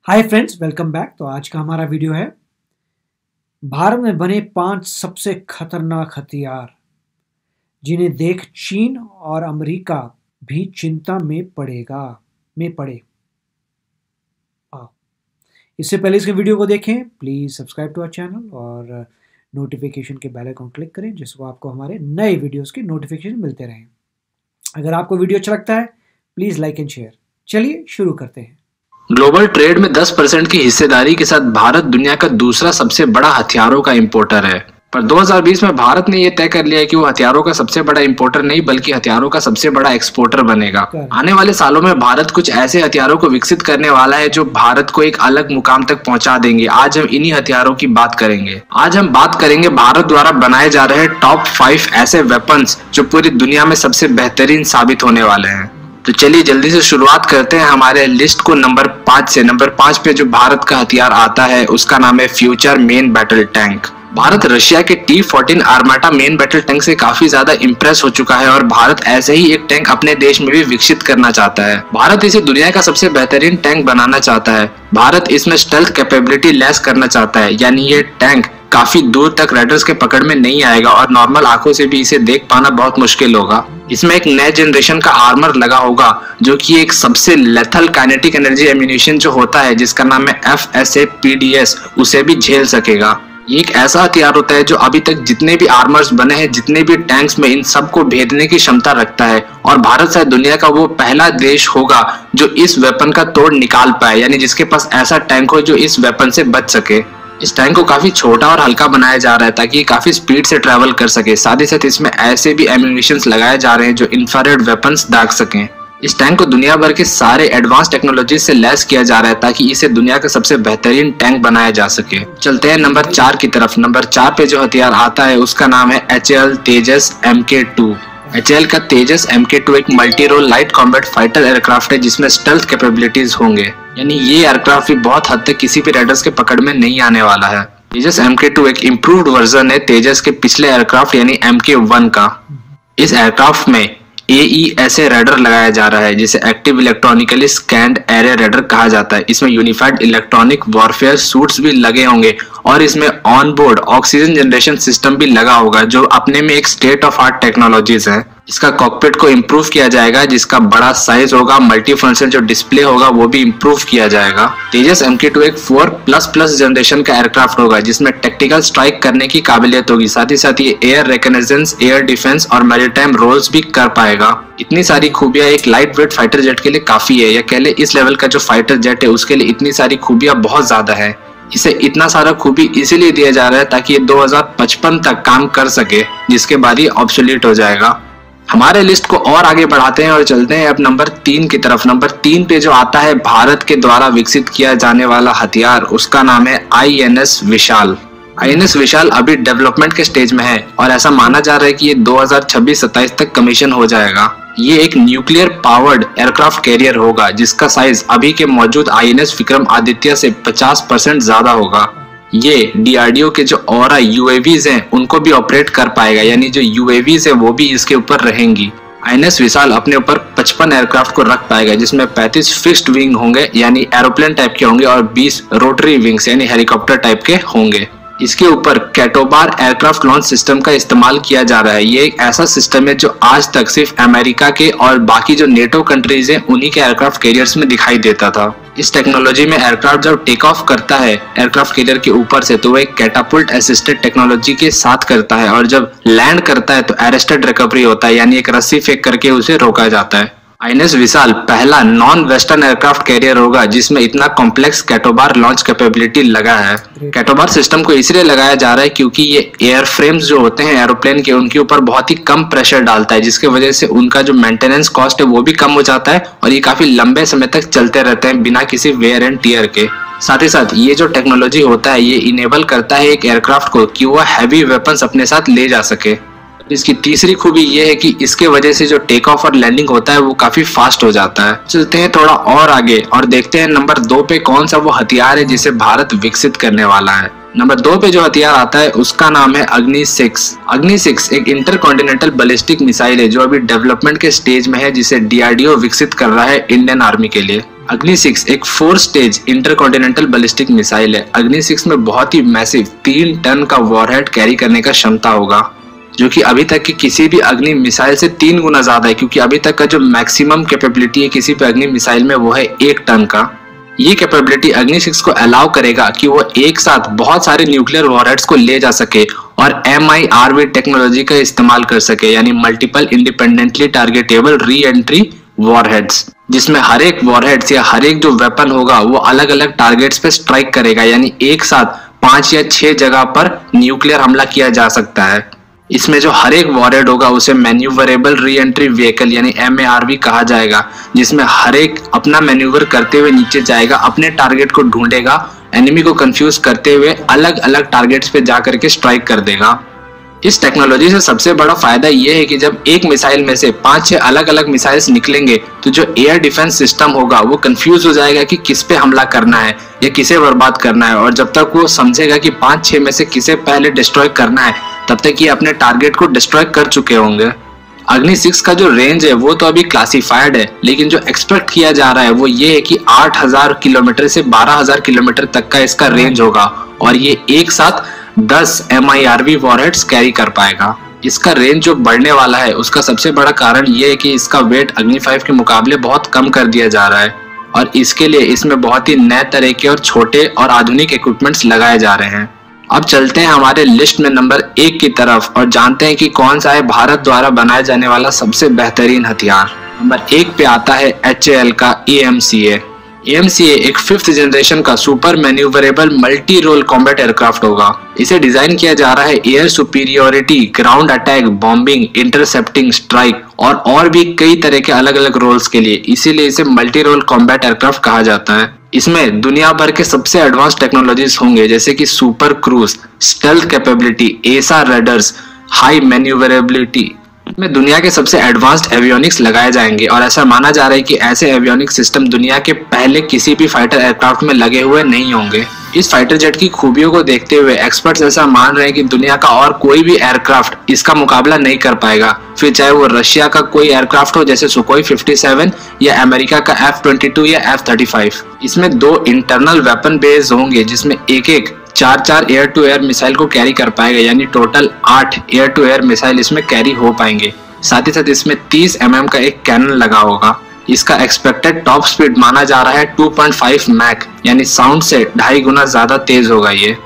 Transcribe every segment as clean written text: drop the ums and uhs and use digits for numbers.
Hi friends, welcome back. तो आज का हमारा वीडियो है भारत में बने 5 सबसे खतरनाक हथियार जिन्हें देख चीन और अमेरिका भी चिंता में पड़े। हाँ, इससे पहले इसके वीडियो को देखें, please subscribe to our channel और नोटिफिकेशन के बेल आइकन क्लिक करें जिसको आपको हमारे नए वीडियोस की नोटिफिकेशन मिलते रहें। अगर आपको वीडियो अच्छा लगता है प्लीज़ लाइक एंड शेयर। चलिए शुरू करते हैं। ग्लोबल ट्रेड में 10% की हिस्सेदारी के साथ भारत दुनिया का दूसरा सबसे बड़ा हथियारों का इंपोर्टर है। पर 2020 में भारत ने यह तय कर लिया कि वो हथियारों का सबसे बड़ा इंपोर्टर नहीं बल्कि हथियारों का सबसे बड़ा एक्सपोर्टर बनेगा। आने वाले सालों में भारत कुछ ऐसे हथियारों को विकसित करने वाला है जो भारत को एक अलग मुकाम तक पहुंचा देंगे। आज हम इन्हीं हथियारों की बात करेंगे। आज हम बात करेंगे भारत द्वारा बनाए जा रहे टॉप 5 ऐसे वेपन्स जो पूरी दुनिया में सबसे बेहतरीन साबित होने वाले हैं। तो चलिए जल्दी से शुरुआत करते हैं हमारे लिस्ट को नंबर 5 से। नंबर 5 पे जो भारत का हथियार आता है उसका नाम है future main battle tank. Bharat Russia के T-14 आर्माटा मेन बैटल टैंक से काफी ज्यादा इंप्रेस हो चुका है और भारत ऐसे ही एक टैंक अपने देश में भी विकसित करना चाहता है। भारत इसे दुनिया का सबसे बेहतरीन टैंक बनाना चाहता है। भारत इसमें स्टेल्थ कैपेबिलिटी लेस करना चाहता है, यानी ये टैंक काफी दूर तक राइडर्स के पकड़ में नहीं आएगा और नॉर्मल आंखों से भी इसे देख पाना बहुत मुश्किल होगा। इसमें एक नए जनरेशन का आर्मर लगा होगा जो कि एक सबसे लेथल काइनेटिक एनर्जी एम्यूनिशन जो होता है जिसका नाम है FSAPDS उसे भी झेल सकेगा। ये एक ऐसा हथियार होता है जो अभी तक जितने भी आर्मर्स बने हैं, जितने भी टैंक्स में, इन सबको भेदने की क्षमता रखता है और भारत शायद दुनिया का वो पहला देश होगा जो इस वेपन का तोड़ निकाल पाए, यानी जिसके पास ऐसा टैंक हो जो इस वेपन से बच सके। इस टैंक को काफी छोटा और हल्का बनाया जा रहा है ताकि ये काफी स्पीड से ट्रैवल कर सके। साथ ही साथ इसमें ऐसे भी एम्यूनिशंस लगाए जा रहे हैं जो इंफ्रारेड वेपन्स दाग सकें। इस टैंक को दुनिया भर के सारे एडवांस टेक्नोलॉजी से लैस किया जा रहा है ताकि इसे दुनिया का सबसे बेहतरीन टैंक बनाया जा सके। चलते हैं नंबर 4 की तरफ। नंबर 4 पे जो हथियार आता है उसका नाम है HAL तेजस MK2। HAL का तेजस MK2 एक multi role light combat fighter aircraft है जिसमें स्टेल्थ कैपेबिलिटीज होंगे, यानी ये एयरक्राफ्ट भी बहुत हद तक किसी भी राइडर्स के पकड़ में नहीं आने वाला है। तेजस MK2 एक इम्प्रूव्ड वर्जन है तेजस के पिछले एयरक्राफ्ट यानी MK1 का। इस एयरक्राफ्ट में AESA रडार लगाया जा रहा है जिसे active electronically scanned array radar कहा जाता है। इसमें यूनिफाइड इलेक्ट्रॉनिक वॉरफेयर सूट्स भी लगे होंगे और इसमें on board oxygen generation system भी लगा होगा जो अपने में एक स्टेट ऑफ आर्ट टेक्नोलॉजीज है। इसका कॉकपिट को इम्प्रूव किया जाएगा जिसका बड़ा साइज होगा, मल्टी फंक्शन जो डिस्प्ले होगा वो भी इम्प्रूव किया जाएगा। तेजस MK2 एक 4++ जनरेशन का एयरक्राफ्ट होगा जिसमें टैक्टिकल स्ट्राइक करने की काबिलियत होगी। साथ ही साथ ये एयर रिकॉग्निजेंस, एयर डिफेंस और मैरीटाइम रोल्स भी कर पाएगा। इतनी सारी खूबियां एक लाइट वेट फाइटर जेट के लिए काफी है, या कह ले इस लेवल का जो फाइटर जेट है उसके लिए इतनी सारी खूबियां बहुत ज्यादा है। इसे इतना सारा खूबी इसीलिए दिया जा रहा है ताकि ये 2055 तक काम कर सके, जिसके बाद ये ऑब्सोलीट हो जाएगा। हमारे लिस्ट को और आगे बढ़ाते हैं और चलते हैं अब नंबर 3 की तरफ। नंबर 3 पे जो आता है भारत के द्वारा विकसित किया जाने वाला हथियार उसका नाम है INS विशाल। INS विशाल अभी डेवलपमेंट के स्टेज में है और ऐसा माना जा रहा है कि ये 2026-27 तक कमीशन हो जाएगा। ये एक न्यूक्लियर पावर्ड एयरक्राफ्ट कैरियर होगा जिसका साइज अभी के मौजूद INS विक्रम आदित्य से 50% ज्यादा होगा। ये DRDO के जो ऑरा UAVs हैं उनको भी ऑपरेट कर पाएगा, यानी जो UAVs है वो भी इसके ऊपर रहेंगी। INS विशाल अपने ऊपर 55 एयरक्राफ्ट को रख पाएगा जिसमें 35 फिक्स्ड विंग होंगे यानी एरोप्लेन टाइप के होंगे और 20 रोटरी विंग्स यानी हेलीकॉप्टर टाइप के होंगे। इसके ऊपर कैटोबार एयरक्राफ्ट लॉन्च सिस्टम का इस्तेमाल किया जा रहा है। ये एक ऐसा सिस्टम है जो आज तक सिर्फ अमेरिका के और बाकी जो नेटो कंट्रीज हैं उन्हीं के एयरक्राफ्ट कैरियर्स में दिखाई देता था। इस टेक्नोलॉजी में एयरक्राफ्ट जब टेक ऑफ करता है एयरक्राफ्ट कैरियर के ऊपर से तो वो एक कैटापुल्ट असिस्टेड टेक्नोलॉजी के साथ करता है और जब लैंड करता है तो अरेस्टेड रिकवरी होता है, यानी एक रस्सी फेंक करके उसे रोका जाता है। INS विशाल पहला नॉन वेस्टर्न एयरक्राफ्ट कैरियर होगा जिसमें इतना कॉम्प्लेक्स कैटोबार लॉन्च कैपेबिलिटी लगा है। कैटोबार सिस्टम को इसलिए लगाया जा रहा है क्योंकि ये एयर फ्रेम्स जो होते हैं एरोप्लेन के उनके ऊपर बहुत ही कम प्रेशर डालता है जिसकी वजह से उनका जो मेंटेनेंस कॉस्ट है वो भी कम हो जाता है और ये काफी लंबे समय तक चलते रहते हैं बिना किसी वेयर एंड टियर के। साथ ही साथ ये जो टेक्नोलॉजी होता है ये इनेबल करता है एक एयरक्राफ्ट को कि वो हैवी वेपन्स अपने साथ ले जा सके। इसकी तीसरी खूबी ये है कि इसके वजह से जो टेक ऑफ और लैंडिंग होता है वो काफी फास्ट हो जाता है। चलते हैं थोड़ा और आगे और देखते हैं नंबर 2 पे कौन सा वो हथियार है जिसे भारत विकसित करने वाला है। नंबर 2 पे जो हथियार आता है उसका नाम है अग्नि 6। अग्नि 6 एक इंटरकॉन्टिनेंटल बैलिस्टिक मिसाइल है जो अभी डेवलपमेंट के स्टेज में है जिसे DRDO विकसित कर रहा है इंडियन आर्मी के लिए। अग्नि 6 एक 4 स्टेज इंटरकॉन्टिनेंटल बैलिस्टिक मिसाइल है। अग्नि 6 में बहुत ही मैसिव 3 टन का वॉरहेड कैरी करने का क्षमता होगा, जो कि अभी तक की किसी भी अग्नि मिसाइल से 3 गुना ज्यादा है, क्योंकि अभी तक का जो मैक्सिमम कैपेबिलिटी है किसी भी अग्नि मिसाइल में वो है 1 टन का। ये कैपेबिलिटी अग्नि 6 को अलाउ करेगा कि वो एक साथ बहुत सारे न्यूक्लियर वॉरहेड्स को ले जा सके और MIRV टेक्नोलॉजी का इस्तेमाल कर सके, यानी multiple independently targetable re entry warheads, जिसमें हर एक वॉरहेड्स या हर एक जो वेपन होगा वो अलग अलग टारगेट्स पे स्ट्राइक करेगा, यानी एक साथ 5 या 6 जगह पर न्यूक्लियर हमला किया जा सकता है। इसमें जो हर एक वॉरहेड होगा उसे मैन्यूवरेबल री एंट्री व्हीकल यानी MARV कहा जाएगा, जिसमें हर एक अपना मैन्यूवर करते हुए नीचे जाएगा, अपने टारगेट को ढूंढेगा, एनिमी को कंफ्यूज करते हुए अलग अलग टारगेट्स पे जाकर के स्ट्राइक कर देगा। इस टेक्नोलॉजी से सबसे बड़ा फायदा यह है कि जब एक मिसाइल में से 5-6 अलग अलग मिसाइल्स निकलेंगे तो जो एयर डिफेंस सिस्टम होगा वो कंफ्यूज हो जाएगा कि किस पे हमला करना है या किसे बर्बाद करना है, और जब तक वो समझेगा कि 5-6 में से किसे पहले डिस्ट्रॉय करना है तब तक ये अपने टारगेट को डिस्ट्रॉय कर चुके होंगे। अग्नि 6 का जो रेंज है वो तो अभी क्लासिफाइड है, लेकिन जो एक्सपेक्ट किया जा रहा है वो ये है कि 8000 किलोमीटर से 12000 किलोमीटर तक का इसका रेंज होगा और ये एक साथ 10 MIRV वॉरहेड्स कैरी कर पाएगा। इसका रेंज जो बढ़ने वाला है उसका सबसे बड़ा कारण ये है कि इसका वेट अग्नि 5 के मुकाबले बहुत कम कर दिया जा रहा है और इसके लिए इसमें बहुत ही नए तरह के और छोटे और आधुनिक इक्विपमेंट्स लगाए जा रहे हैं। अब चलते हैं हमारे लिस्ट में नंबर 1 की तरफ और जानते हैं कि कौन सा है भारत द्वारा बनाया जाने वाला सबसे बेहतरीन हथियार। नंबर 1 पे आता है HAL का AMCA। AMCA एक 5th जनरेशन का super manoeuvrable multi role combat aircraft होगा। इसे डिजाइन किया जा रहा है air superiority, ground attack, bombing, intercepting, strike और भी कई तरह के अलग अलग रोल्स के लिए, इसीलिए इसे मल्टी रोल कॉम्बैट एयरक्राफ्ट कहा जाता है। इसमें दुनिया भर के सबसे एडवांस टेक्नोलॉजीज होंगे जैसे कि super cruise, stealth capability, AESA radars, high manoeuvrability में दुनिया के सबसे एडवांस्ड एवियोनिक्स लगाए जाएंगे और ऐसा माना जा रहा है कि ऐसे एवियोनिक सिस्टम दुनिया के पहले किसी भी फाइटर एयरक्राफ्ट में लगे हुए नहीं होंगे। इस फाइटर जेट की खूबियों को देखते हुए एक्सपर्ट्स ऐसा मान रहे हैं कि दुनिया का और कोई भी एयरक्राफ्ट इसका मुकाबला नहीं कर पाएगा, फिर चाहे वो रशिया का कोई एयरक्राफ्ट हो जैसे सुकोई 57 या अमेरिका का F-22 या F-35। इसमें 2 इंटरनल वेपन बेस होंगे जिसमें एक 4 एयर टू एयर मिसाइल को कैरी कर पाएगा, यानी total 8 air to air missile इसमें कैरी हो पाएंगे। साथ ही साथ इसमें 30 mm का एक कैनन लगा होगा। इसका एक्सपेक्टेड टॉप स्पीड माना जा रहा है 2.5 मैक, यानी साउंड से 2.5 गुना ज्यादा तेज होगा ये,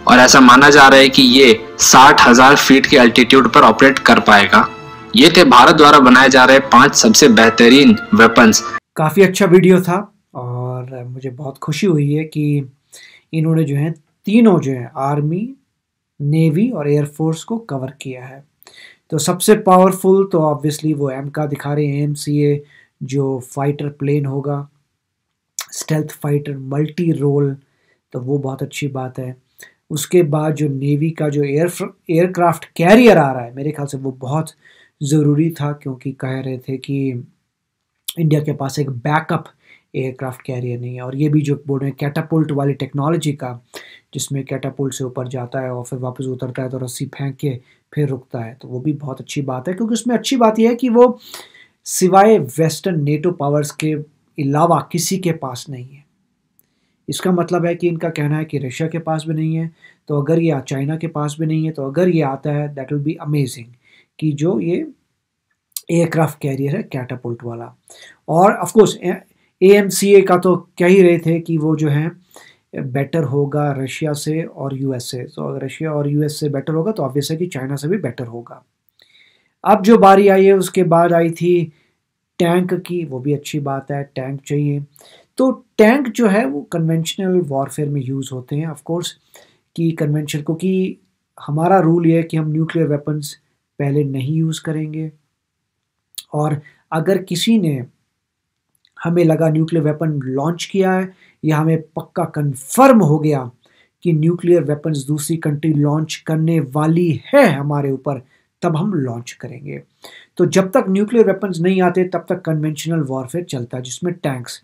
और ऐसा माना जा रहा है कि ये 60,000 फीट के अल्टीट्यूड पर ऑपरेट कर पाएगा। ये थे भारत द्वारा बनाए जा रहे 5 सबसे बेहतरीन वेपन्स। काफ़ी अच्छा वीडियो था और मुझे बहुत खुशी हुई है कि इन्होंने जो है तीनों जो है आर्मी, नेवी और एयरफोर्स को कवर किया है। तो सबसे पावरफुल तो ऑब्वियसली वो एम का दिखा रहे हैं, AMCA जो फाइटर प्लेन होगा, स्टेल्थ फाइटर मल्टी रोल, तो वो बहुत अच्छी बात है। उसके बाद जो नेवी का जो एयरक्राफ्ट कैरियर आ रहा है, मेरे ख्याल से वो बहुत ज़रूरी था, क्योंकि कह रहे थे कि इंडिया के पास एक बैकअप एयरक्राफ्ट कैरियर नहीं है। और ये भी जो बोल रहे हैं कैटापुल्ट वाली टेक्नोलॉजी का, जिसमें कैटापुल्ट से ऊपर जाता है और फिर वापस उतरता है तो रस्सी फेंक के फिर रुकता है, तो वो भी बहुत अच्छी बात है। क्योंकि उसमें अच्छी बात यह है कि वो सिवाय वेस्टर्न नेटो पावर्स के अलावा किसी के पास नहीं है। इसका मतलब है कि इनका कहना है कि रशिया के पास भी नहीं है, तो अगर ये चाइना के पास भी नहीं है, तो अगर ये आता है दैट विल बी अमेजिंग कि जो ये एयरक्राफ्ट कैरियर है कैटापुल्ट वाला। और ऑफ कोर्स AMCA का तो कह ही रहे थे कि वो जो है बेटर होगा रशिया से और US से, तो अगर रशिया और US से बेटर होगा तो ऑब्वियस है कि चाइना से भी बेटर होगा। अब जो बारी आई है उसके बाद आई थी टैंक की, वो भी अच्छी बात है, टैंक चाहिए। तो टैंक जो है वो कन्वेंशनल वॉरफेयर में यूज़ होते हैं ऑफ कोर्स, कि कन्वेंशन को, कि हमारा रूल ये है कि हम न्यूक्लियर वेपन्स पहले नहीं यूज़ करेंगे, और अगर किसी ने हमें लगा न्यूक्लियर वेपन लॉन्च किया है या हमें पक्का कंफर्म हो गया कि न्यूक्लियर वेपन्स दूसरी कंट्री लॉन्च करने वाली है हमारे ऊपर, तब हम लॉन्च करेंगे। तो जब तक न्यूक्लियर वेपन्स नहीं आते तब तक कन्वेंशनल वॉरफेयर चलता है, जिसमें टैंक्स,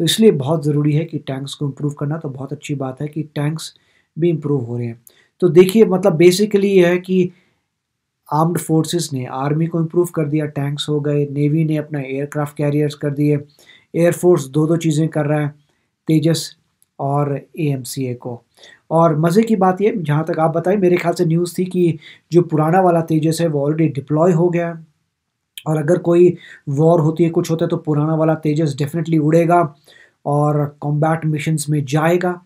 तो इसलिए बहुत ज़रूरी है कि टैंक्स को इम्प्रूव करना। तो बहुत अच्छी बात है कि टैंक्स भी इम्प्रूव हो रहे हैं। तो देखिए, मतलब बेसिकली ये है कि आर्म्ड फोर्सेस ने आर्मी को इम्प्रूव कर दिया, टैंक्स हो गए, नेवी ने अपना एयरक्राफ्ट कैरियर्स कर दिए, एयरफोर्स दो दो चीज़ें कर रहा है, तेजस और AMCA को। और मज़े की बात ये, जहाँ तक आप बताइए, मेरे ख्याल से न्यूज़ थी कि जो पुराना वाला तेजस है वो ऑलरेडी डिप्लॉय हो गया है, और अगर कोई वॉर होती है, कुछ होता है, तो पुराना वाला तेजस डेफिनेटली उड़ेगा और कॉम्बैट मिशंस में जाएगा।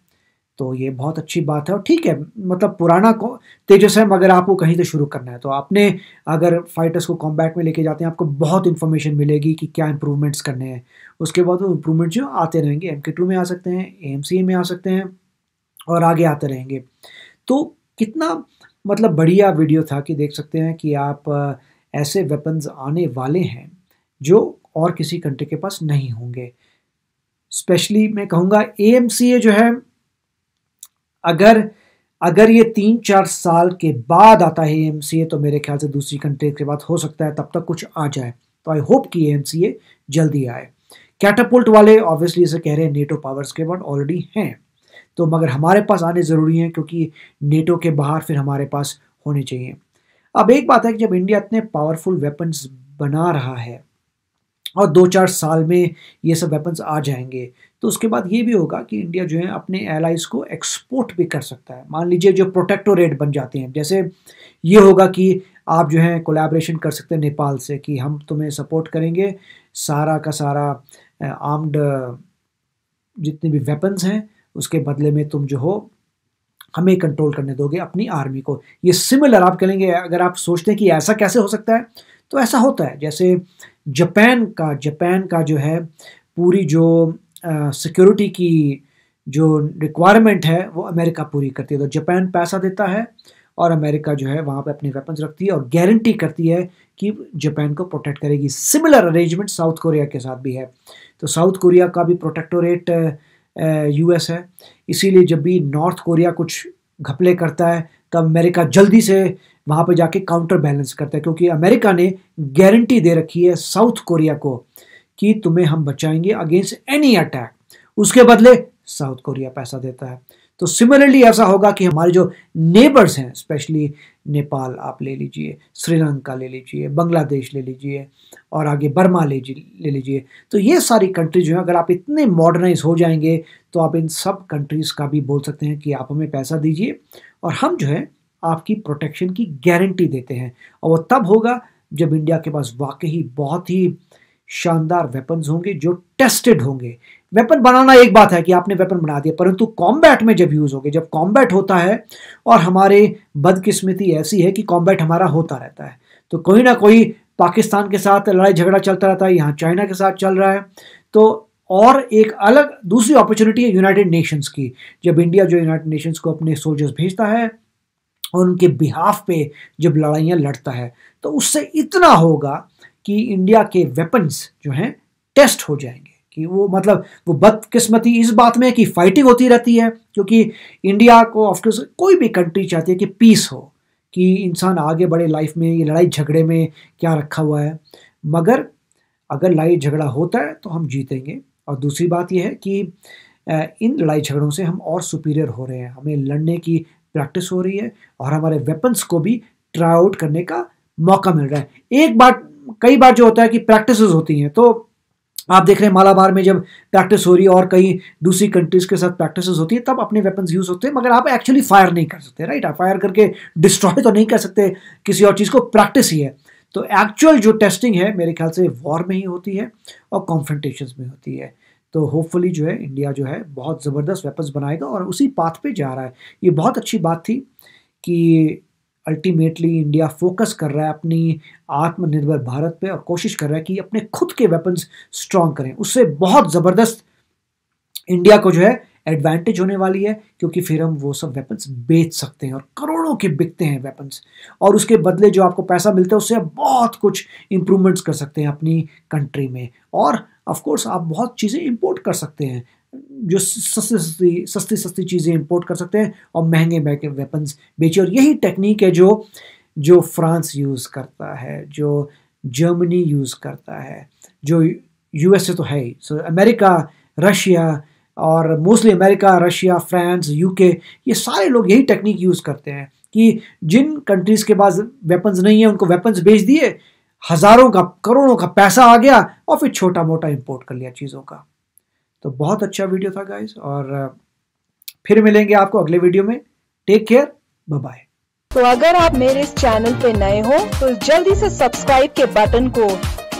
तो ये बहुत अच्छी बात है। और ठीक है, मतलब पुराना तेजस है, मगर आपको कहीं से शुरू करना है, तो आपने अगर फाइटर्स को कॉम्बैट में लेके जाते हैं, आपको बहुत इन्फॉर्मेशन मिलेगी कि क्या इंप्रूवमेंट्स करने हैं। उसके बाद वो इंप्रूवमेंट जो आते रहेंगे, MK2 में आ सकते हैं, AMCA में आ सकते हैं, और आगे आते रहेंगे। तो कितना मतलब बढ़िया वीडियो था कि देख सकते हैं कि आप ऐसे वेपन्स आने वाले हैं जो और किसी कंट्री के पास नहीं होंगे। स्पेशली मैं कहूँगा AMCA जो है, अगर अगर ये 3-4 साल के बाद आता है AMCA, तो मेरे ख्याल से दूसरी कंट्री के बाद हो सकता है तब तक कुछ आ जाए। तो आई होप कि AMCA जल्दी आए। कैटापुल्ट वाले ऑब्वियसली इसे कह रहे हैं नेटो पावर्स के बाद ऑलरेडी हैं, तो मगर हमारे पास आने ज़रूरी हैं, क्योंकि नेटो के बाहर फिर हमारे पास होने चाहिए। अब एक बात है कि जब इंडिया इतने पावरफुल वेपन्स बना रहा है और 2-4 साल में ये सब वेपन्स आ जाएंगे, तो उसके बाद ये भी होगा कि इंडिया जो है अपने एलाइज को एक्सपोर्ट भी कर सकता है। मान लीजिए जो प्रोटेक्टोरेट बन जाते हैं, जैसे ये होगा कि आप जो है कोलैबोरेशन कर सकते हैं नेपाल से कि हम तुम्हें सपोर्ट करेंगे, सारा का सारा आर्म्ड जितने भी वेपन्स हैं उसके बदले में तुम जो हो हमें कंट्रोल करने दोगे अपनी आर्मी को। ये सिमिलर आप कहेंगे, अगर आप सोचते हैं कि ऐसा कैसे हो सकता है, तो ऐसा होता है। जैसे जापान का जो है पूरी जो सिक्योरिटी की जो रिक्वायरमेंट है वो अमेरिका पूरी करती है। तो जापान पैसा देता है और अमेरिका जो है वहाँ पे अपने वेपन्स रखती है और गारंटी करती है कि जापान को प्रोटेक्ट करेगी। सिमिलर अरेंजमेंट साउथ कोरिया के साथ भी है। तो साउथ कोरिया का भी प्रोटेक्टोरेट US है, इसीलिए जब भी नॉर्थ कोरिया कुछ घपले करता है तब अमेरिका जल्दी से वहाँ पे जाके काउंटर बैलेंस करता है, क्योंकि अमेरिका ने गारंटी दे रखी है साउथ कोरिया को कि तुम्हें हम बचाएंगे अगेंस्ट एनी अटैक। उसके बदले साउथ कोरिया पैसा देता है। तो सिमिलरली ऐसा होगा कि हमारे जो नेबर्स हैं, स्पेशली नेपाल आप ले लीजिए, श्रीलंका ले लीजिए, बांग्लादेश ले लीजिए, और आगे बर्मा ले लीजिए, तो ये सारी कंट्री जो है, अगर आप इतने मॉडर्नाइज हो जाएंगे तो आप इन सब कंट्रीज़ का भी बोल सकते हैं कि आप हमें पैसा दीजिए और हम जो है आपकी प्रोटेक्शन की गारंटी देते हैं। और वो तब होगा जब इंडिया के पास वाकई बहुत ही शानदार वेपन्स होंगे जो टेस्टेड होंगे। वेपन बनाना एक बात है कि आपने वेपन बना दिया, परंतु कॉम्बैट में जब यूज़ होंगे, जब कॉम्बैट होता है, और हमारे बदकिस्मती ऐसी है कि कॉम्बैट हमारा होता रहता है, तो कोई ना कोई पाकिस्तान के साथ लड़ाई झगड़ा चलता रहता है, यहाँ चाइना के साथ चल रहा है। तो और एक अलग दूसरी अपॉर्चुनिटी है यूनाइटेड नेशंस की, जब इंडिया जो यूनाइटेड नेशंस को अपने सोल्जर्स भेजता है और उनके बिहाफ पे जब लड़ाइयाँ लड़ता है, तो उससे इतना होगा कि इंडिया के वेपन्स जो हैं टेस्ट हो जाएंगे। कि वो मतलब वो बदकिस्मती इस बात में है कि फाइटिंग होती रहती है, क्योंकि इंडिया को ऑफकोर्स कोई भी कंट्री चाहती है कि पीस हो, कि इंसान आगे बढ़े लाइफ में, ये लड़ाई झगड़े में क्या रखा हुआ है। मगर अगर लड़ाई झगड़ा होता है तो हम जीतेंगे। और दूसरी बात यह है कि इन लड़ाई झगड़ों से हम और सुपीरियर हो रहे हैं, हमें लड़ने की प्रैक्टिस हो रही है और हमारे वेपन्स को भी ट्राई आउट करने का मौका मिल रहा है। कई बार जो होता है कि प्रैक्टिस होती हैं, तो आप देख रहे हैं मालाबार में जब प्रैक्टिस हो रही है और कई दूसरी कंट्रीज के साथ प्रैक्टिस होती है, तब अपने वेपन्स यूज होते हैं, मगर आप एक्चुअली फायर नहीं कर सकते, राइट? आप फायर करके डिस्ट्रॉय तो नहीं कर सकते किसी और चीज़ को, प्रैक्टिस ही है। तो एक्चुअल जो टेस्टिंग है मेरे ख्याल से वॉर में ही होती है और कॉन्फ्रंटेशंस में होती है। तो होपफुली जो है इंडिया जो है बहुत ज़बरदस्त वेपन्स बनाएगा और उसी पाथ पे जा रहा है। ये बहुत अच्छी बात थी कि अल्टीमेटली इंडिया फोकस कर रहा है अपनी आत्मनिर्भर भारत पे और कोशिश कर रहा है कि अपने खुद के वेपन्स स्ट्रॉन्ग करें। उससे बहुत ज़बरदस्त इंडिया को जो है एडवांटेज होने वाली है, क्योंकि फिर हम वो सब वेपन्स बेच सकते हैं और करोड़ों के बिकते हैं वेपन्स, और उसके बदले जो आपको पैसा मिलता है उससे आप बहुत कुछ इंप्रूवमेंट्स कर सकते हैं अपनी कंट्री में। और ऑफ कोर्स आप बहुत चीज़ें इंपोर्ट कर सकते हैं, जो सस्ती चीज़ें इंपोर्ट कर सकते हैं और महंगे वेपन्स बेचिए। और यही टेक्निक है जो फ्रांस यूज़ करता है, जो जर्मनी यूज़ करता है, जो USA तो है ही, सो अमेरिका, रशिया, और mostly America, Russia, France, UK, ये सारे लोग यही टेक्निक यूज़ करते हैं कि जिन कंट्रीज़ के पास वेपन्स नहीं है उनको वेपन्स बेच दिए, हज़ारों का करोड़ों का पैसा आ गया और फिर छोटा मोटा इंपोर्ट कर लिया चीज़ों का। तो बहुत अच्छा वीडियो था गाइस, और फिर मिलेंगे आपको अगले वीडियो में। Take care, bye bye. तो अगर आप मेरे इस चैनल पे नए हो तो जल्दी से सब्सक्राइब के बटन को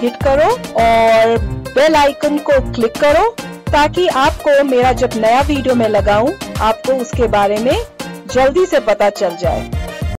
हिट करो और बेल आइकन को क्लिक करो, ताकि आपको मेरा जब नया वीडियो मैं लगाऊं आपको उसके बारे में जल्दी से पता चल जाए।